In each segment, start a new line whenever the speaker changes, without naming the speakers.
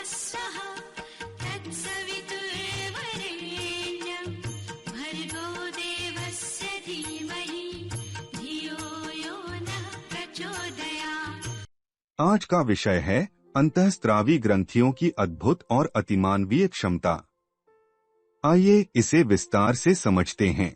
स्वः तत्सवितुर्वरेण्यं भर्गो देवस्य धीमहि धियो यो नः प्रचोदयात्।
आज का विषय है अंतःस्त्रावी ग्रंथियों की अद्भुत और अतिमानवीय क्षमता। आइए इसे विस्तार से समझते हैं।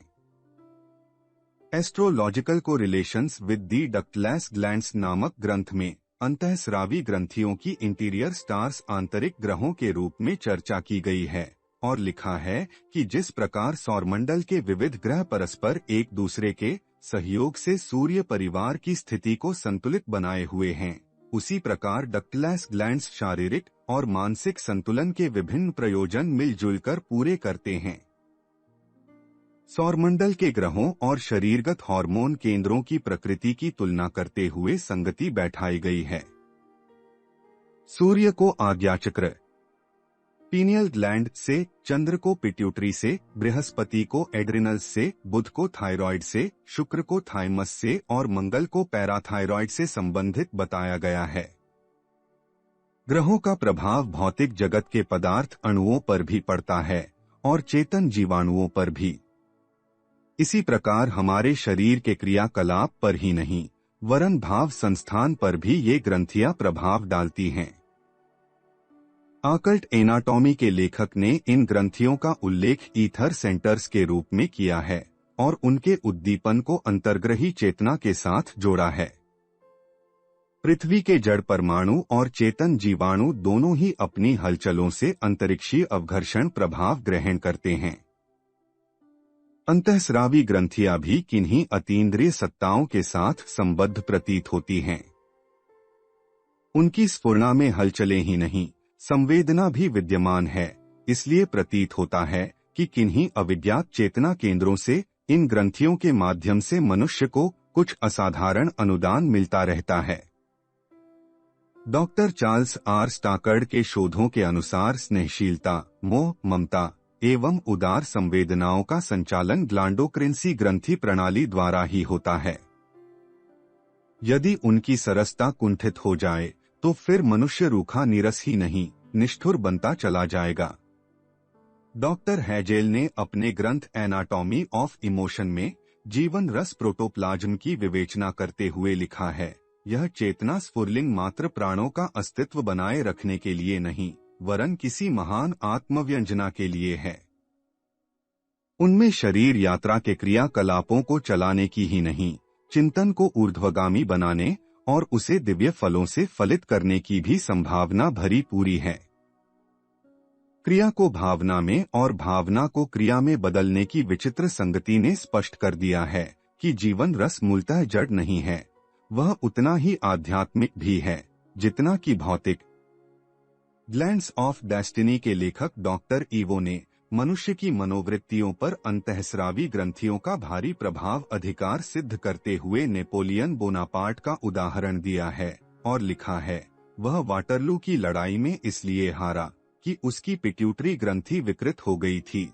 Astrological correlations with the ductless glands नामक ग्रंथ में अंतःस्रावी ग्रंथियों की इंटीरियर स्टार्स आंतरिक ग्रहों के रूप में चर्चा की गई है और लिखा है कि जिस प्रकार सौरमंडल के विविध ग्रह परस्पर एक दूसरे के सहयोग से सूर्य परिवार की स्थिति को संतुलित बनाए हुए हैं, उसी प्रकार डक्टलेस ग्लैंड्स शारीरिक और मानसिक संतुलन के विभिन्न प्रयोजन मिलजुल कर पूरे करते हैं। सौरमंडल के ग्रहों और शरीरगत हार्मोन केंद्रों की प्रकृति की तुलना करते हुए संगति बैठाई गई है। सूर्य को आज्ञाचक्र पीनियल ग्लैंड से, चंद्र को पिट्यूटरी से, बृहस्पति को एड्रिनल्स से, बुध को थायराइड से, शुक्र को थाइमस से और मंगल को पैराथायराइड से संबंधित बताया गया है। ग्रहों का प्रभाव भौतिक जगत के पदार्थ अणुओं पर भी पड़ता है और चेतन जीवाणुओं पर भी। इसी प्रकार हमारे शरीर के क्रियाकलाप पर ही नहीं वरन भाव संस्थान पर भी ये ग्रंथियां प्रभाव डालती हैं। आकल्ट एनाटॉमी के लेखक ने इन ग्रंथियों का उल्लेख ईथर सेंटर्स के रूप में किया है और उनके उद्दीपन को अंतर्ग्रही चेतना के साथ जोड़ा है। पृथ्वी के जड़ परमाणु और चेतन जीवाणु दोनों ही अपनी हलचलों से अंतरिक्षीय अवघर्षण प्रभाव ग्रहण करते हैं। अंतःस्रावी ग्रंथियां भी किन्हीं अतीन्द्रिय सत्ताओं के साथ संबद्ध प्रतीत होती हैं। उनकी स्फुरणा में हलचलें ही नहीं संवेदना भी विद्यमान है, इसलिए प्रतीत होता है कि किन्हीं अविज्ञात चेतना केंद्रों से इन ग्रंथियों के माध्यम से मनुष्य को कुछ असाधारण अनुदान मिलता रहता है। डॉक्टर चार्ल्स आर स्टाकर्ड के शोधों के अनुसार स्नेहशीलता, मोह, ममता एवं उदार संवेदनाओं का संचालन ग्लैंडोक्रिनसी ग्रंथि प्रणाली द्वारा ही होता है। यदि उनकी सरसता कुंठित हो जाए तो फिर मनुष्य रूखा नीरस ही नहीं निष्ठुर बनता चला जाएगा। डॉक्टर हैजेल ने अपने ग्रंथ एनाटॉमी ऑफ इमोशन में जीवन रस प्रोटोप्लाज्म की विवेचना करते हुए लिखा है, यह चेतना स्फुरलिंग मात्र प्राणों का अस्तित्व बनाए रखने के लिए नहीं वरन किसी महान आत्मव्यंजना के लिए है। उनमें शरीर यात्रा के क्रियाकलापों को चलाने की ही नहीं, चिंतन को ऊर्ध्वगामी बनाने और उसे दिव्य फलों से फलित करने की भी संभावना भरी पूरी है। क्रिया को भावना में और भावना को क्रिया में बदलने की विचित्र संगति ने स्पष्ट कर दिया है कि जीवन रस मूलतः जड़ नहीं है, वह उतना ही आध्यात्मिक भी है जितना कि भौतिक। ग्लैंड्स ऑफ डेस्टिनी के लेखक डॉक्टर ईवो ने मनुष्य की मनोवृत्तियों पर अंतःस्रावी ग्रंथियों का भारी प्रभाव अधिकार सिद्ध करते हुए नेपोलियन बोनापार्ट का उदाहरण दिया है और लिखा है, वह वाटरलू की लड़ाई में इसलिए हारा कि उसकी पिट्यूटरी ग्रंथि विकृत हो गई थी।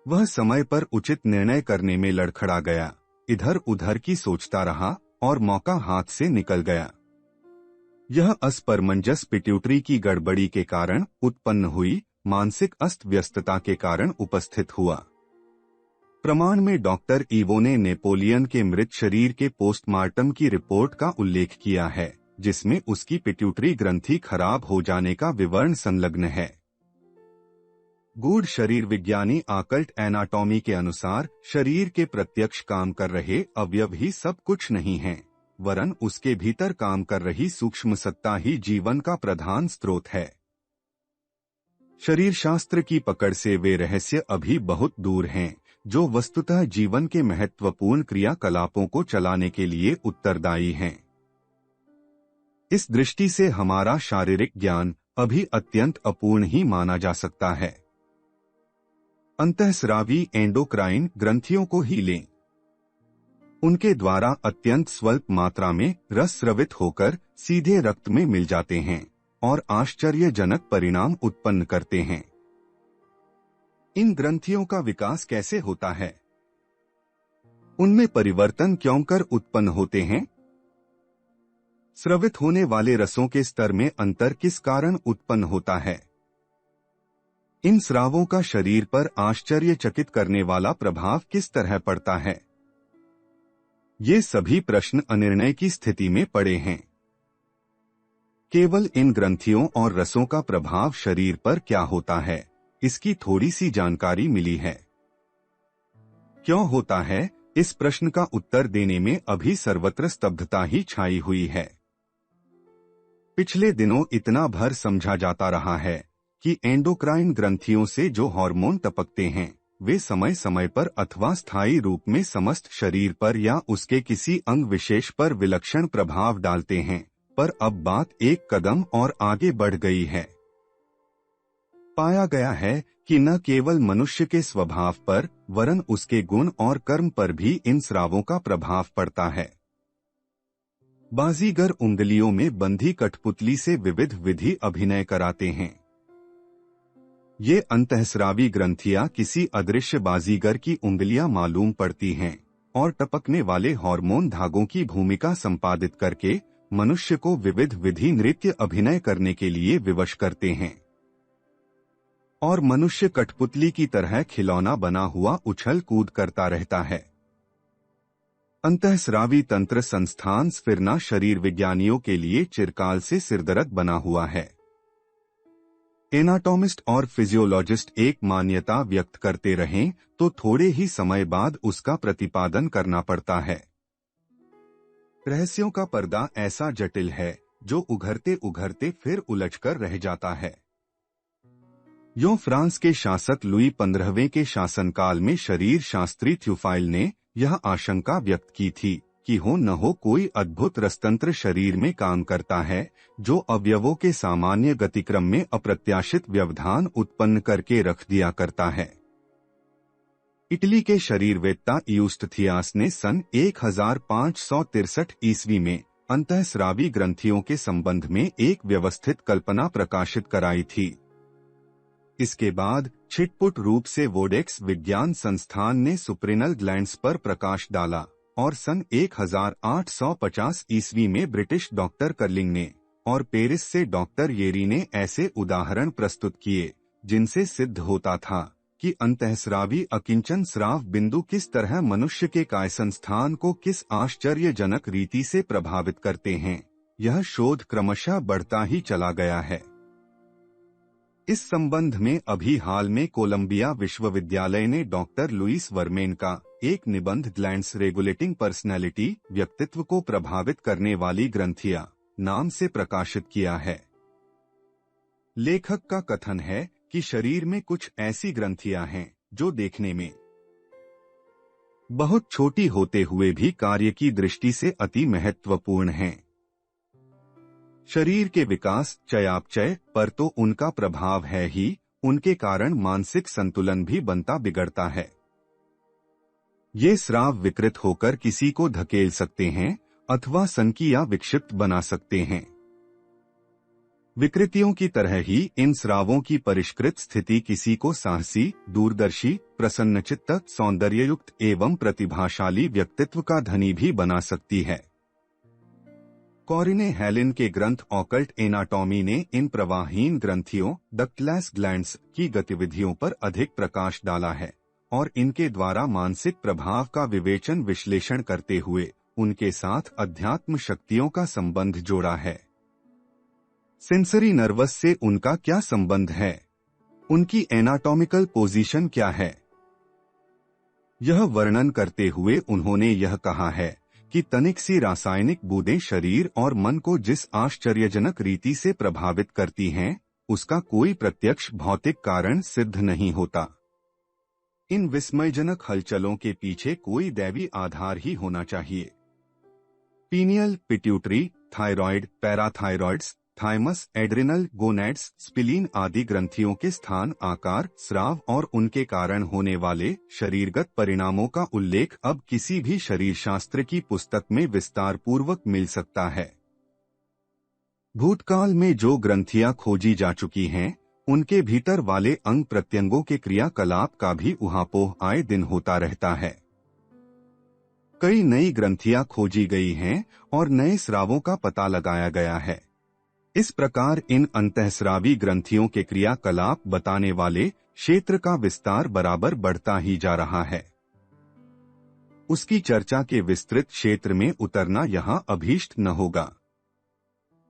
वह समय पर उचित निर्णय करने में लड़खड़ा गया, इधर उधर की सोचता रहा और मौका हाथ से निकल गया। यह असमंजस पिट्यूटरी की गड़बड़ी के कारण उत्पन्न हुई मानसिक अस्त व्यस्तता के कारण उपस्थित हुआ। प्रमाण में डॉक्टर ईवो ने नेपोलियन के मृत शरीर के पोस्टमार्टम की रिपोर्ट का उल्लेख किया है, जिसमें उसकी पिट्यूटरी ग्रंथि खराब हो जाने का विवरण संलग्न है। गूढ़ शरीर विज्ञानी आकल्ट एनाटॉमी के अनुसार शरीर के प्रत्यक्ष काम कर रहे अवयव ही सब कुछ नहीं हैं, वरन उसके भीतर काम कर रही सूक्ष्म सत्ता ही जीवन का प्रधान स्रोत है। शरीर शास्त्र की पकड़ से वे रहस्य अभी बहुत दूर हैं जो वस्तुतः जीवन के महत्वपूर्ण क्रियाकलापों को चलाने के लिए उत्तरदायी हैं। इस दृष्टि से हमारा शारीरिक ज्ञान अभी अत्यंत अपूर्ण ही माना जा सकता है। अंतःस्रावी एंडोक्राइन ग्रंथियों को ही लें। उनके द्वारा अत्यंत स्वल्प मात्रा में रस स्रवित होकर सीधे रक्त में मिल जाते हैं और आश्चर्यजनक परिणाम उत्पन्न करते हैं। इन ग्रंथियों का विकास कैसे होता है? उनमें परिवर्तन क्यों कर उत्पन्न होते हैं? स्रवित होने वाले रसों के स्तर में अंतर किस कारण उत्पन्न होता है? इन स्रावों का शरीर पर आश्चर्यचकित करने वाला प्रभाव किस तरह पड़ता है? ये सभी प्रश्न अनिर्णय की स्थिति में पड़े हैं। केवल इन ग्रंथियों और रसों का प्रभाव शरीर पर क्या होता है, इसकी थोड़ी सी जानकारी मिली है। क्यों होता है, इस प्रश्न का उत्तर देने में अभी सर्वत्र स्तब्धता ही छाई हुई है। पिछले दिनों इतना भर समझा जाता रहा है कि एंडोक्राइन ग्रंथियों से जो हार्मोन टपकते हैं वे समय समय पर अथवा स्थायी रूप में समस्त शरीर पर या उसके किसी अंग विशेष पर विलक्षण प्रभाव डालते हैं, पर अब बात एक कदम और आगे बढ़ गई है। पाया गया है कि न केवल मनुष्य के स्वभाव पर वरन उसके गुण और कर्म पर भी इन स्रावों का प्रभाव पड़ता है। बाजीगर उंगलियों में बंधी कठपुतली से विविध विधि अभिनय कराते हैं। ये अंतःस्रावी ग्रंथियां किसी अदृश्य बाजीगर की उंगलियां मालूम पड़ती हैं और टपकने वाले हार्मोन धागों की भूमिका संपादित करके मनुष्य को विविध विधि नृत्य अभिनय करने के लिए विवश करते हैं और मनुष्य कठपुतली की तरह खिलौना बना हुआ उछल कूद करता रहता है। अंतःस्रावी तंत्र संस्थान स्फिरना शरीर विज्ञानियों के लिए चिरकाल से सिरदर्द बना हुआ है। एनाटॉमिस्ट और फिजियोलॉजिस्ट एक मान्यता व्यक्त करते रहें तो थोड़े ही समय बाद उसका प्रतिपादन करना पड़ता है। रहस्यों का पर्दा ऐसा जटिल है जो उघरते उघरते फिर उलझकर रह जाता है। यूं फ्रांस के शासक लुई 15वें के शासनकाल में शरीर शास्त्री थ्यूफाइल ने यह आशंका व्यक्त की थी कि हो न हो कोई अद्भुत रसतंत्र शरीर में काम करता है जो अवयवों के सामान्य गतिक्रम में अप्रत्याशित व्यवधान उत्पन्न करके रख दिया करता है। इटली के शरीरवेत्ता यूस्टथियास ने सन 1563 ईस्वी में अंतःस्रावी ग्रंथियों के संबंध में एक व्यवस्थित कल्पना प्रकाशित कराई थी। इसके बाद छिटपुट रूप से वोडेक्स विज्ञान संस्थान ने सुप्रिनल ग्लैंड्स पर प्रकाश डाला और सन 1850 ईस्वी में ब्रिटिश डॉक्टर कर्लिंग ने और पेरिस से डॉक्टर येरी ने ऐसे उदाहरण प्रस्तुत किए जिनसे सिद्ध होता था कि अंतःस्रावी अकिंचन स्राव बिंदु किस तरह मनुष्य के काय संस्थान को किस आश्चर्यजनक रीति से प्रभावित करते हैं। यह शोध क्रमशः बढ़ता ही चला गया है। इस संबंध में अभी हाल में कोलंबिया विश्वविद्यालय ने डॉक्टर लुइस वर्मेन का एक निबंध ग्लैंड्स रेगुलेटिंग पर्सनैलिटी व्यक्तित्व को प्रभावित करने वाली ग्रंथियां नाम से प्रकाशित किया है। लेखक का कथन है कि शरीर में कुछ ऐसी ग्रंथियां हैं जो देखने में बहुत छोटी होते हुए भी कार्य की दृष्टि से अति महत्वपूर्ण हैं। शरीर के विकास चयापचय पर तो उनका प्रभाव है ही, उनके कारण मानसिक संतुलन भी बनता बिगड़ता है। ये स्राव विकृत होकर किसी को धकेल सकते हैं अथवा सनकी या विक्षिप्त बना सकते हैं। विकृतियों की तरह ही इन स्रावों की परिष्कृत स्थिति किसी को साहसी, दूरदर्शी, प्रसन्नचित्त, सौंदर्ययुक्त एवं प्रतिभाशाली व्यक्तित्व का धनी भी बना सकती है। कॉरिने हेलिन के ग्रंथ ऑकल्ट एनाटॉमी ने इन प्रवाहीन ग्रंथियों डक्टलेस ग्लैंड्स की गतिविधियों पर अधिक प्रकाश डाला है और इनके द्वारा मानसिक प्रभाव का विवेचन विश्लेषण करते हुए उनके साथ अध्यात्म शक्तियों का संबंध जोड़ा है। सेंसरी नर्वस से उनका क्या संबंध है? उनकी एनाटॉमिकल पोजीशन क्या है? यह वर्णन करते हुए उन्होंने यह कहा है कि तनिक सी रासायनिक बूंदें शरीर और मन को जिस आश्चर्यजनक रीति से प्रभावित करती हैं, उसका कोई प्रत्यक्ष भौतिक कारण सिद्ध नहीं होता। इन विस्मयजनक हलचलों के पीछे कोई दैवी आधार ही होना चाहिए। Pineal, pituitary, thyroid, parathyroids, thymus, adrenal, gonads, spleen आदि ग्रंथियों के स्थान, आकार, स्राव और उनके कारण होने वाले शरीरगत परिणामों का उल्लेख अब किसी भी शरीरशास्त्र की पुस्तक में विस्तार पूर्वक मिल सकता है। भूतकाल में जो ग्रंथियां खोजी जा चुकी हैं, उनके भीतर वाले अंग प्रत्यंगों के क्रियाकलाप का भी उहापोह आए दिन होता रहता है। कई नई ग्रंथियां खोजी गई हैं और नए स्रावों का पता लगाया गया है। इस प्रकार इन अंतःस्रावी ग्रंथियों के क्रियाकलाप बताने वाले क्षेत्र का विस्तार बराबर बढ़ता ही जा रहा है। उसकी चर्चा के विस्तृत क्षेत्र में उतरना यहाँ अभीष्ट न होगा।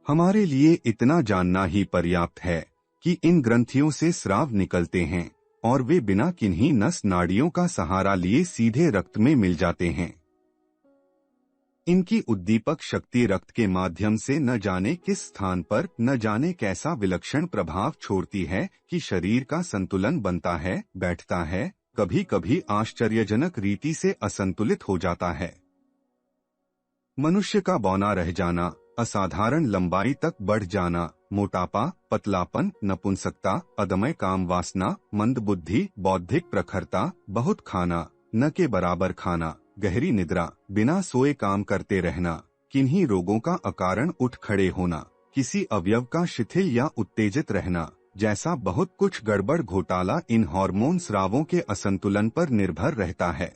हमारे लिए इतना जानना ही पर्याप्त है कि इन ग्रंथियों से स्राव निकलते हैं और वे बिना किन्हीं नस नाड़ियों का सहारा लिए सीधे रक्त में मिल जाते हैं। इनकी उद्दीपक शक्ति रक्त के माध्यम से न जाने किस स्थान पर न जाने कैसा विलक्षण प्रभाव छोड़ती है कि शरीर का संतुलन बनता है, बैठता है, कभी कभी आश्चर्यजनक रीति से असंतुलित हो जाता है। मनुष्य का बौना रह जाना, असाधारण लंबाई तक बढ़ जाना, मोटापा, पतलापन, नपुंसकता, अदम्य काम वासना, मंदबुद्धि, बौद्धिक प्रखरता, बहुत खाना, न के बराबर खाना, गहरी निद्रा, बिना सोए काम करते रहना, किन्हीं रोगों का अकारण उठ खड़े होना, किसी अवयव का शिथिल या उत्तेजित रहना, जैसा बहुत कुछ गड़बड़ घोटाला इन हार्मोन स्रावों के असंतुलन पर निर्भर रहता है।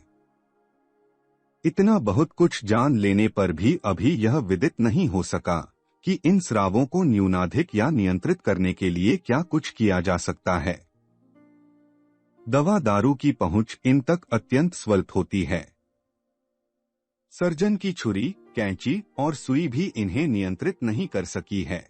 इतना बहुत कुछ जान लेने पर भी अभी यह विदित नहीं हो सका कि इन स्रावों को न्यूनाधिक या नियंत्रित करने के लिए क्या कुछ किया जा सकता है। दवा दारू की पहुंच इन तक अत्यंत स्वल्प होती है। सर्जन की छुरी, कैंची और सुई भी इन्हें नियंत्रित नहीं कर सकी है।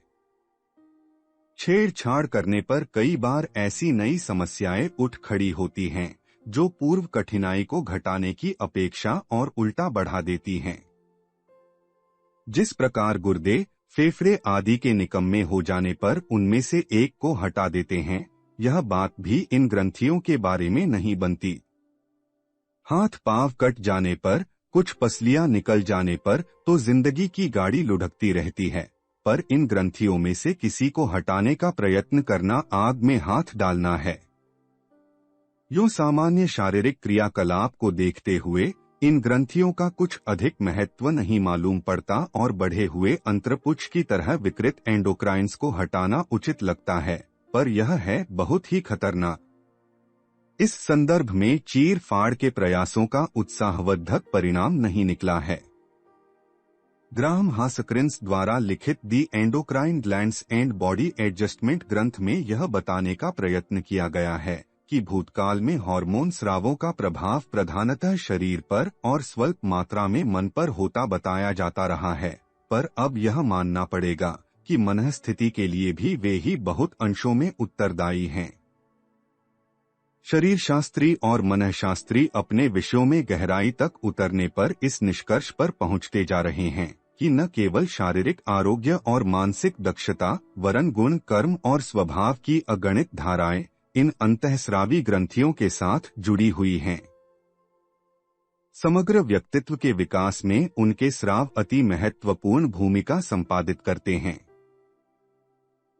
छेड़छाड़ करने पर कई बार ऐसी नई समस्याएं उठ खड़ी होती हैं जो पूर्व कठिनाई को घटाने की अपेक्षा और उल्टा बढ़ा देती हैं। जिस प्रकार गुर्दे, फेफड़े आदि के निकम्मे हो जाने पर उनमें से एक को हटा देते हैं, यह बात भी इन ग्रंथियों के बारे में नहीं बनती। हाथ पांव कट जाने पर, कुछ पसलियां निकल जाने पर तो जिंदगी की गाड़ी लुढ़कती रहती है, पर इन ग्रंथियों में से किसी को हटाने का प्रयत्न करना आग में हाथ डालना है। यूं सामान्य शारीरिक क्रियाकलाप को देखते हुए इन ग्रंथियों का कुछ अधिक महत्व नहीं मालूम पड़ता और बढ़े हुए अंतरपुच्छ की तरह विकृत एंडोक्राइन्स को हटाना उचित लगता है, पर यह है बहुत ही खतरनाक। इस संदर्भ में चीर फाड़ के प्रयासों का उत्साहवर्धक परिणाम नहीं निकला है। ग्राहम हास्क्रिन्स द्वारा लिखित the endocrine glands and body adjustment ग्रंथ में यह बताने का प्रयत्न किया गया है कि भूतकाल में हार्मोन स्रावों का प्रभाव प्रधानतः शरीर पर और स्वल्प मात्रा में मन पर होता बताया जाता रहा है, पर अब यह मानना पड़ेगा कि मनःस्थिति के लिए भी वे ही बहुत अंशों में उत्तरदायी हैं। शरीर शास्त्री और मनःशास्त्री अपने विषयों में गहराई तक उतरने पर इस निष्कर्ष पर पहुंचते जा रहे हैं कि न केवल शारीरिक आरोग्य और मानसिक दक्षता, वरन गुण, कर्म और स्वभाव की अगणित धाराएं इन अंतःस्रावी ग्रंथियों के साथ जुड़ी हुई हैं। समग्र व्यक्तित्व के विकास में उनके स्राव अति महत्वपूर्ण भूमिका संपादित करते हैं।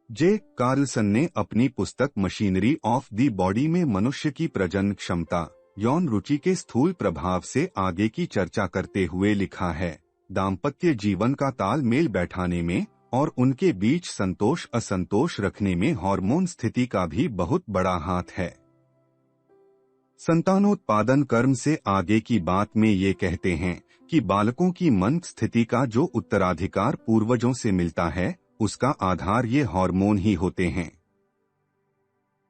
जे. कार्लसन ने अपनी पुस्तक मशीनरी ऑफ द बॉडी में मनुष्य की प्रजनन क्षमता, यौन रुचि के स्थूल प्रभाव से आगे की चर्चा करते हुए लिखा है, दाम्पत्य जीवन का तालमेल बैठाने में और उनके बीच संतोष असंतोष रखने में हार्मोन स्थिति का भी बहुत बड़ा हाथ है। संतानोत्पादन कर्म से आगे की बात में ये कहते हैं कि बालकों की मन स्थिति का जो उत्तराधिकार पूर्वजों से मिलता है, उसका आधार ये हार्मोन ही होते हैं।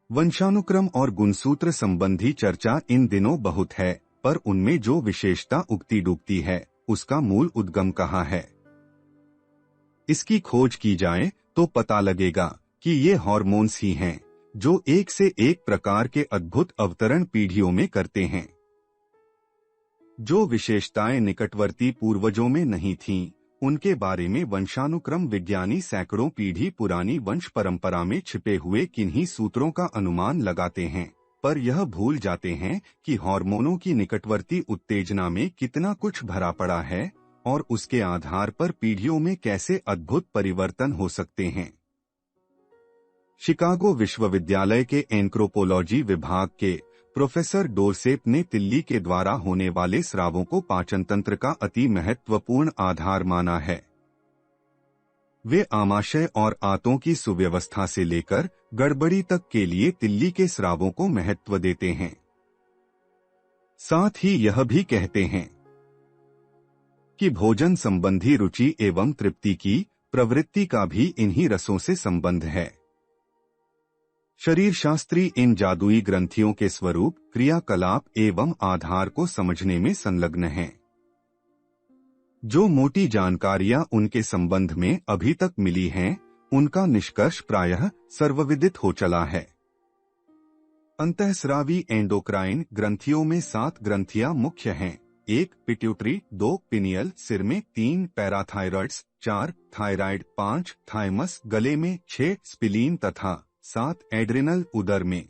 वंशानुक्रम और गुणसूत्र संबंधी चर्चा इन दिनों बहुत है, पर उनमें जो विशेषता उगती डूबती है, उसका मूल उद्गम कहाँ है? इसकी खोज की जाए तो पता लगेगा कि ये हार्मोन्स ही हैं जो एक से एक प्रकार के अद्भुत अवतरण पीढ़ियों में करते हैं। जो विशेषताएं निकटवर्ती पूर्वजों में नहीं थीं, उनके बारे में वंशानुक्रम विज्ञानी सैकड़ों पीढ़ी पुरानी वंश परंपरा में छिपे हुए किन्हीं सूत्रों का अनुमान लगाते हैं, पर यह भूल जाते हैं कि हार्मोनों की निकटवर्ती उत्तेजना में कितना कुछ भरा पड़ा है और उसके आधार पर पीढ़ियों में कैसे अद्भुत परिवर्तन हो सकते हैं। शिकागो विश्वविद्यालय के एंथ्रोपोलॉजी विभाग के प्रोफेसर डोरसेप ने तिल्ली के द्वारा होने वाले स्रावों को पाचन तंत्र का अति महत्वपूर्ण आधार माना है। वे आमाशय और आंतों की सुव्यवस्था से लेकर गड़बड़ी तक के लिए तिल्ली के स्रावों को महत्व देते हैं। साथ ही यह भी कहते हैं कि भोजन संबंधी रुचि एवं तृप्ति की प्रवृत्ति का भी इन्हीं रसों से संबंध है। शरीर शास्त्री इन जादुई ग्रंथियों के स्वरूप, क्रियाकलाप एवं आधार को समझने में संलग्न हैं। जो मोटी जानकारियां उनके संबंध में अभी तक मिली हैं, उनका निष्कर्ष प्रायः सर्वविदित हो चला है। अंतःस्रावी एंडोक्राइन ग्रंथियों में 7 ग्रंथियां मुख्य हैं। 1 पिट्यूटरी, 2 पिनियल सिर में, 3 पैराथायरॉइड्स, 4 थायराइड, 5 थाइमस गले में, 6 स्प्लीन तथा 7 एड्रिनल उदर में।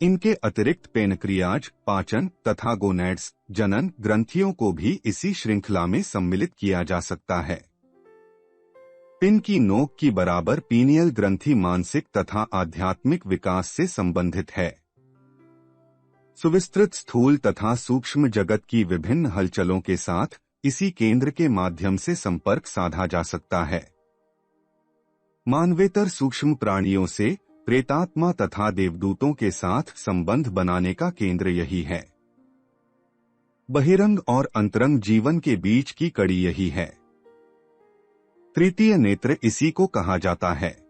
इनके अतिरिक्त पेनक्रियाज, पाचन तथा गोनैड्स जनन ग्रंथियों को भी इसी श्रृंखला में सम्मिलित किया जा सकता है। पिन की नोक की बराबर पीनियल ग्रंथि मानसिक तथा आध्यात्मिक विकास से संबंधित है। सुविस्तृत स्थूल तथा सूक्ष्म जगत की विभिन्न हलचलों के साथ इसी केंद्र के माध्यम से संपर्क साधा जा सकता है। मानवेतर सूक्ष्म प्राणियों से प्रेतात्मा तथा देवदूतों के साथ संबंध बनाने का केंद्र यही है। बहिरंग और अंतरंग जीवन के बीच की कड़ी यही है। तृतीय नेत्र इसी को कहा जाता है।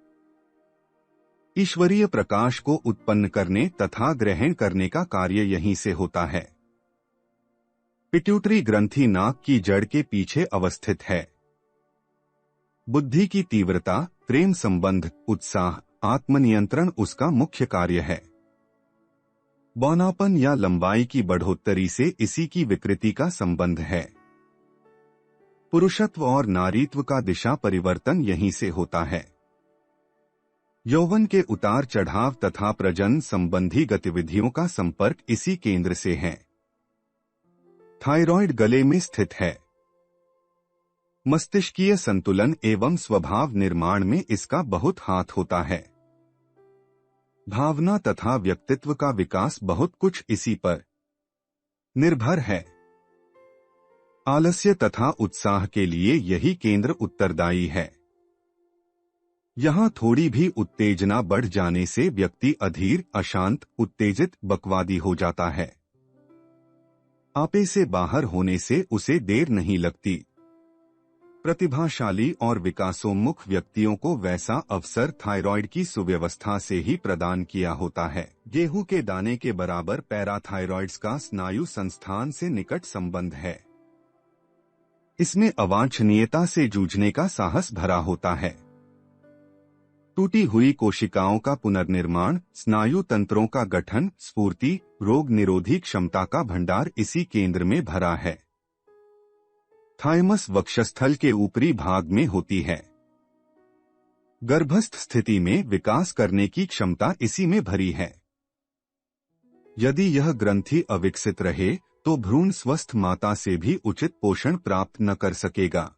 ईश्वरीय प्रकाश को उत्पन्न करने तथा ग्रहण करने का कार्य यहीं से होता है। पिट्यूटरी ग्रंथि नाक की जड़ के पीछे अवस्थित है। बुद्धि की तीव्रता, प्रेम संबंध, उत्साह, आत्मनियंत्रण उसका मुख्य कार्य है। बौनापन या लंबाई की बढ़ोत्तरी से इसी की विकृति का संबंध है। पुरुषत्व और नारीत्व का दिशा परिवर्तन यहीं से होता है। यौवन के उतार चढ़ाव तथा प्रजनन संबंधी गतिविधियों का संपर्क इसी केंद्र से है। थायराइड गले में स्थित है। मस्तिष्कीय संतुलन एवं स्वभाव निर्माण में इसका बहुत हाथ होता है। भावना तथा व्यक्तित्व का विकास बहुत कुछ इसी पर निर्भर है। आलस्य तथा उत्साह के लिए यही केंद्र उत्तरदायी है। यहाँ थोड़ी भी उत्तेजना बढ़ जाने से व्यक्ति अधीर, अशांत, उत्तेजित, बकवादी हो जाता है। आपे से बाहर होने से उसे देर नहीं लगती। प्रतिभाशाली और विकासोन्मुख व्यक्तियों को वैसा अवसर थायराइड की सुव्यवस्था से ही प्रदान किया होता है। गेहूं के दाने के बराबर पैराथायरॉइड्स का स्नायु संस्थान से निकट संबंध है। इसमें अवांछनीयता से जूझने का साहस भरा होता है। टूटी हुई कोशिकाओं का पुनर्निर्माण, स्नायु तंत्रों का गठन, स्फूर्ति, रोग निरोधी क्षमता का भंडार इसी केंद्र में भरा है। थाइमस वक्षस्थल के ऊपरी भाग में होती है। गर्भस्थ स्थिति में विकास करने की क्षमता इसी में भरी है। यदि यह ग्रंथि अविकसित रहे तो भ्रूण स्वस्थ माता से भी उचित पोषण प्राप्त न कर सकेगा।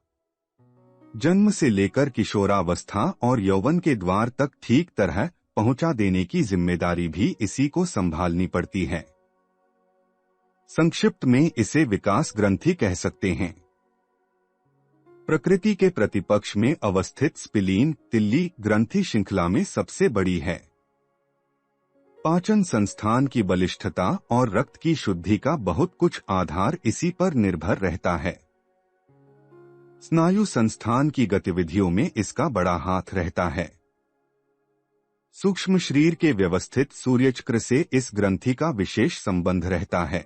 जन्म से लेकर किशोरावस्था और यौवन के द्वार तक ठीक तरह पहुंचा देने की जिम्मेदारी भी इसी को संभालनी पड़ती है। संक्षिप्त में इसे विकास ग्रंथि कह सकते हैं। प्रकृति के प्रतिपक्ष में अवस्थित स्प्लीन, तिल्ली ग्रंथि श्रृंखला में सबसे बड़ी है। पाचन संस्थान की बलिष्ठता और रक्त की शुद्धि का बहुत कुछ आधार इसी पर निर्भर रहता है। स्नायु संस्थान की गतिविधियों में इसका बड़ा हाथ रहता है। सूक्ष्म शरीर के व्यवस्थित सूर्यचक्र से इस ग्रंथि का विशेष संबंध रहता है।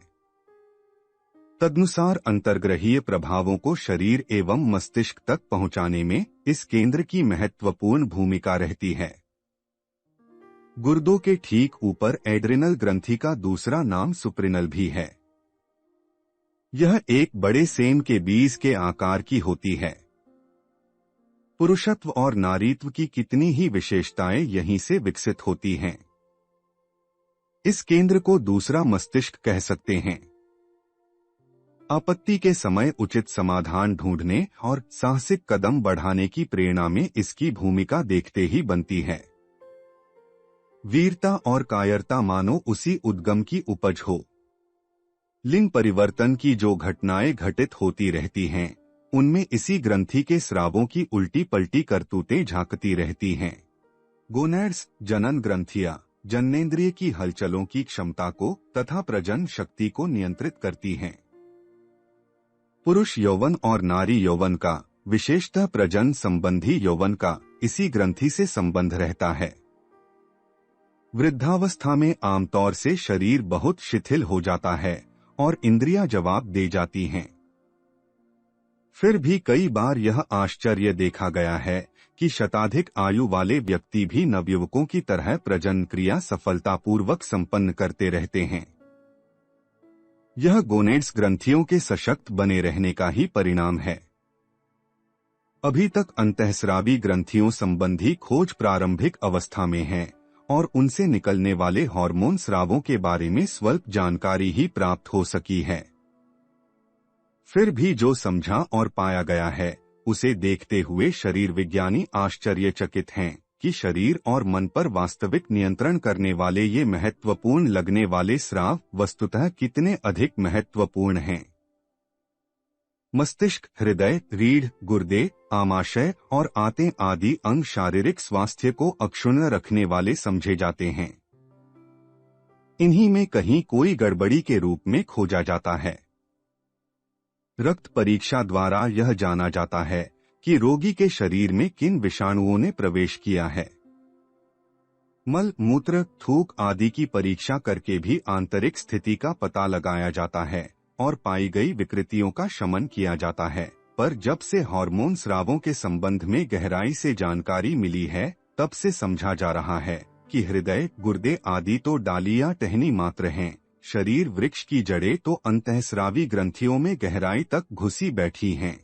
तदनुसार अंतर्ग्रहीय प्रभावों को शरीर एवं मस्तिष्क तक पहुंचाने में इस केंद्र की महत्वपूर्ण भूमिका रहती है। गुर्दों के ठीक ऊपर एड्रिनल ग्रंथि का दूसरा नाम सुप्रिनल भी है। यह एक बड़े सेम के बीज के आकार की होती है। पुरुषत्व और नारीत्व की कितनी ही विशेषताएं यहीं से विकसित होती हैं। इस केंद्र को दूसरा मस्तिष्क कह सकते हैं। आपत्ति के समय उचित समाधान ढूंढने और साहसिक कदम बढ़ाने की प्रेरणा में इसकी भूमिका देखते ही बनती है। वीरता और कायरता मानो उसी उद्गम की उपज हो। लिंग परिवर्तन की जो घटनाएं घटित होती रहती हैं, उनमें इसी ग्रंथि के स्रावों की उल्टी पलटी करतूतें झांकती रहती हैं। गोनैड्स, जनन ग्रंथियां, जननेंद्रिय की हलचलों की क्षमता को तथा प्रजनन शक्ति को नियंत्रित करती हैं। पुरुष यौवन और नारी यौवन का, विशेषतः प्रजनन संबंधी यौवन का, इसी ग्रंथि से संबंध रहता है। वृद्धावस्था में आमतौर से शरीर बहुत शिथिल हो जाता है और इंद्रियां जवाब दे जाती हैं। फिर भी कई बार यह आश्चर्य देखा गया है कि शताधिक आयु वाले व्यक्ति भी नवयुवकों की तरह प्रजनन क्रिया सफलतापूर्वक संपन्न करते रहते हैं। यह गोनेड्स ग्रंथियों के सशक्त बने रहने का ही परिणाम है। अभी तक अंतःस्रावी ग्रंथियों संबंधी खोज प्रारंभिक अवस्था में है और उनसे निकलने वाले हार्मोन स्रावों के बारे में स्वल्प जानकारी ही प्राप्त हो सकी है। फिर भी जो समझा और पाया गया है, उसे देखते हुए शरीर विज्ञानी आश्चर्यचकित हैं कि शरीर और मन पर वास्तविक नियंत्रण करने वाले ये महत्वपूर्ण लगने वाले स्राव वस्तुतः कितने अधिक महत्वपूर्ण हैं। मस्तिष्क, हृदय, रीढ़, गुर्दे, आमाशय और आंतें आदि अंग शारीरिक स्वास्थ्य को अक्षुण्ण रखने वाले समझे जाते हैं। इन्हीं में कहीं कोई गड़बड़ी के रूप में खोजा जाता है। रक्त परीक्षा द्वारा यह जाना जाता है कि रोगी के शरीर में किन विषाणुओं ने प्रवेश किया है। मल, मूत्र, थूक आदि की परीक्षा करके भी आंतरिक स्थिति का पता लगाया जाता है और पाई गई विकृतियों का शमन किया जाता है। पर जब से हार्मोन स्रावों के संबंध में गहराई से जानकारी मिली है, तब से समझा जा रहा है कि हृदय, गुर्दे आदि तो डाली या टहनी मात्र हैं, शरीर वृक्ष की जड़ें तो अंतःस्रावी ग्रंथियों में गहराई तक घुसी बैठी हैं।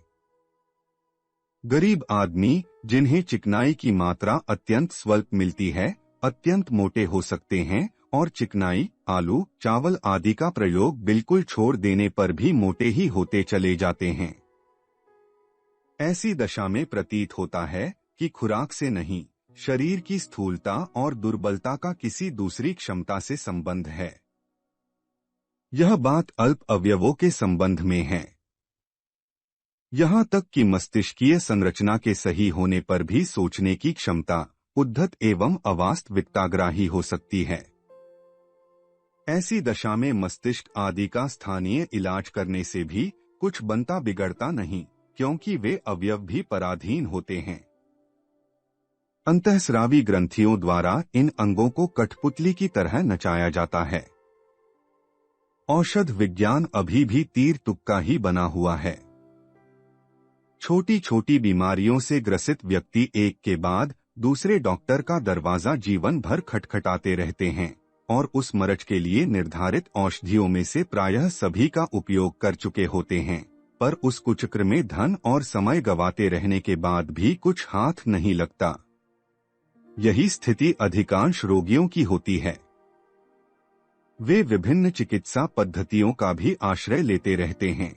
गरीब आदमी, जिन्हें चिकनाई की मात्रा अत्यंत स्वल्प मिलती है, अत्यंत मोटे हो सकते हैं और चिकनाई, आलू, चावल आदि का प्रयोग बिल्कुल छोड़ देने पर भी मोटे ही होते चले जाते हैं। ऐसी दशा में प्रतीत होता है कि खुराक से नहीं, शरीर की स्थूलता और दुर्बलता का किसी दूसरी क्षमता से संबंध है। यह बात अल्प अवयवों के संबंध में है। यहाँ तक कि मस्तिष्कीय संरचना के सही होने पर भी सोचने की क्षमता उद्धत एवं अवास्तविकताग्राही हो सकती है। ऐसी दशा में मस्तिष्क आदि का स्थानीय इलाज करने से भी कुछ बनता बिगड़ता नहीं, क्योंकि वे अवयव भी पराधीन होते हैं। अंतःस्रावी ग्रंथियों द्वारा इन अंगों को कठपुतली की तरह नचाया जाता है। औषध विज्ञान अभी भी तीर तुक्का ही बना हुआ है। छोटी छोटी बीमारियों से ग्रसित व्यक्ति एक के बाद दूसरे डॉक्टर का दरवाजा जीवन भर खटखटाते रहते हैं और उस मरज के लिए निर्धारित औषधियों में से प्रायः सभी का उपयोग कर चुके होते हैं, पर उस कुचक्र में धन और समय गवाते रहने के बाद भी कुछ हाथ नहीं लगता। यही स्थिति अधिकांश रोगियों की होती है। वे विभिन्न चिकित्सा पद्धतियों का भी आश्रय लेते रहते हैं।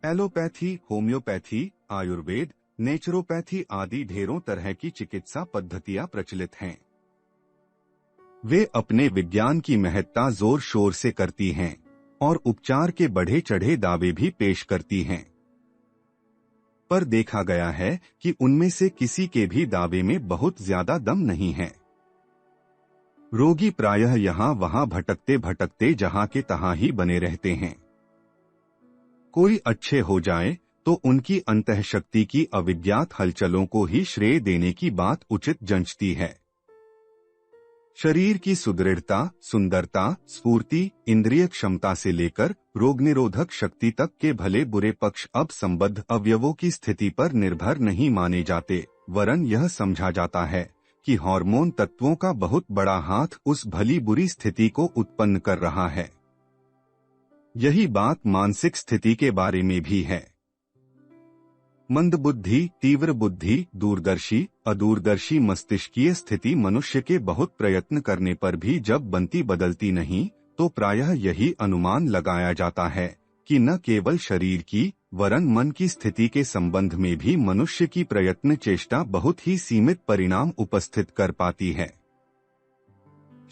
एलोपैथी, होम्योपैथी, आयुर्वेद, नेचुरोपैथी आदि ढेरों तरह की चिकित्सा पद्धतियां प्रचलित हैं। वे अपने विज्ञान की महत्ता जोर शोर से करती हैं और उपचार के बढ़े चढ़े दावे भी पेश करती हैं। पर देखा गया है कि उनमें से किसी के भी दावे में बहुत ज्यादा दम नहीं है। रोगी प्रायः यहाँ वहाँ भटकते भटकते जहाँ के तहाँ ही बने रहते हैं। कोई अच्छे हो जाए तो उनकी अंतःशक्ति की अविज्ञात हलचलों को ही श्रेय देने की बात उचित जंचती है। शरीर की सुदृढ़ता, सुंदरता, स्फूर्ति, इंद्रिय क्षमता से लेकर रोगनिरोधक शक्ति तक के भले बुरे पक्ष अब संबद्ध अवयवों की स्थिति पर निर्भर नहीं माने जाते, वरन यह समझा जाता है कि हार्मोन तत्वों का बहुत बड़ा हाथ उस भली बुरी स्थिति को उत्पन्न कर रहा है। यही बात मानसिक स्थिति के बारे में भी है। मंदबुद्धि, तीव्र बुद्धि, दूरदर्शी, अदूरदर्शी मस्तिष्कीय स्थिति मनुष्य के बहुत प्रयत्न करने पर भी जब बनती बदलती नहीं, तो प्रायः यही अनुमान लगाया जाता है कि न केवल शरीर की वरन मन की स्थिति के संबंध में भी मनुष्य की प्रयत्न चेष्टा बहुत ही सीमित परिणाम उपस्थित कर पाती है।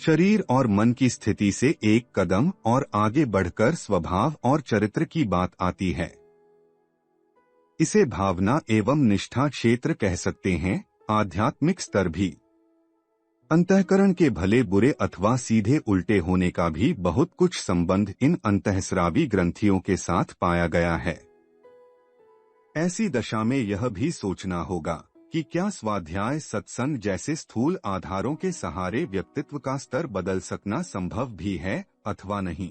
शरीर और मन की स्थिति से एक कदम और आगे बढ़कर स्वभाव और चरित्र की बात आती है। इसे भावना एवं निष्ठा क्षेत्र कह सकते हैं, आध्यात्मिक स्तर भी। अंतःकरण के भले बुरे अथवा सीधे उल्टे होने का भी बहुत कुछ संबंध इन अंतःस्रावी ग्रंथियों के साथ पाया गया है। ऐसी दशा में यह भी सोचना होगा कि क्या स्वाध्याय, सत्संग जैसे स्थूल आधारों के सहारे व्यक्तित्व का स्तर बदल सकना संभव भी है अथवा नहीं।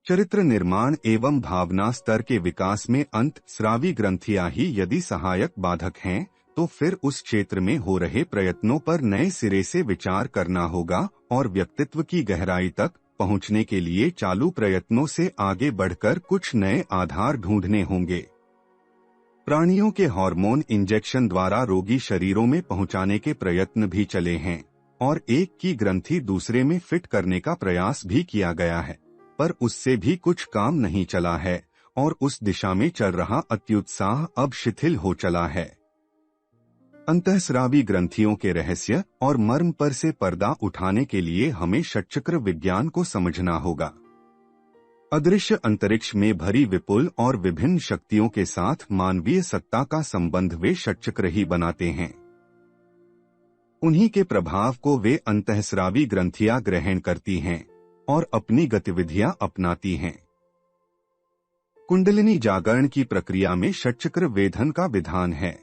चरित्र निर्माण एवं भावना स्तर के विकास में अंतःस्रावी ग्रंथियां ही यदि सहायक बाधक हैं, तो फिर उस क्षेत्र में हो रहे प्रयत्नों पर नए सिरे से विचार करना होगा और व्यक्तित्व की गहराई तक पहुंचने के लिए चालू प्रयत्नों से आगे बढ़कर कुछ नए आधार ढूंढने होंगे। प्राणियों के हार्मोन इंजेक्शन द्वारा रोगी शरीरों में पहुंचाने के प्रयत्न भी चले हैं और एक की ग्रंथि दूसरे में फिट करने का प्रयास भी किया गया है, पर उससे भी कुछ काम नहीं चला है और उस दिशा में चल रहा अत्युत्साह अब शिथिल हो चला है। अंतःस्रावी ग्रंथियों के रहस्य और मर्म पर से पर्दा उठाने के लिए हमें षटचक्र विज्ञान को समझना होगा। अदृश्य अंतरिक्ष में भरी विपुल और विभिन्न शक्तियों के साथ मानवीय सत्ता का संबंध वे षटचक्र ही बनाते हैं। उन्हीं के प्रभाव को वे अंतःस्रावी ग्रंथियां ग्रहण करती हैं और अपनी गतिविधियां अपनाती हैं। कुंडलिनी जागरण की प्रक्रिया में षटचक्र वेधन का विधान है।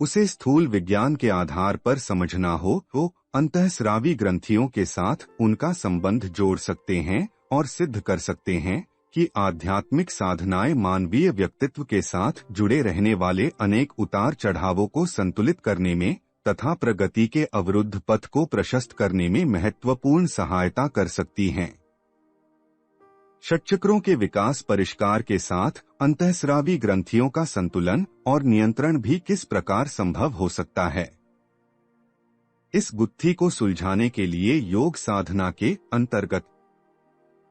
उसे स्थूल विज्ञान के आधार पर समझना हो तो अंतःस्रावी ग्रंथियों के साथ उनका संबंध जोड़ सकते हैं और सिद्ध कर सकते हैं कि आध्यात्मिक साधनाएं मानवीय व्यक्तित्व के साथ जुड़े रहने वाले अनेक उतार चढ़ावों को संतुलित करने में तथा प्रगति के अवरुद्ध पथ को प्रशस्त करने में महत्वपूर्ण सहायता कर सकती हैं। षटचक्रों के विकास परिष्कार के साथ अंतःस्रावी ग्रंथियों का संतुलन और नियंत्रण भी किस प्रकार संभव हो सकता है, इस गुत्थी को सुलझाने के लिए योग साधना के अंतर्गत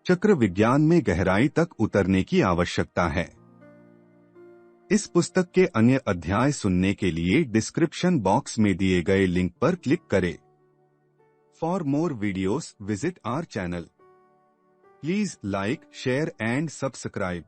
चक्र विज्ञान में गहराई तक उतरने की आवश्यकता है। इस पुस्तक के अन्य अध्याय सुनने के लिए डिस्क्रिप्शन बॉक्स में दिए गए लिंक पर क्लिक करें। For more videos visit our channel. Please like, share and subscribe.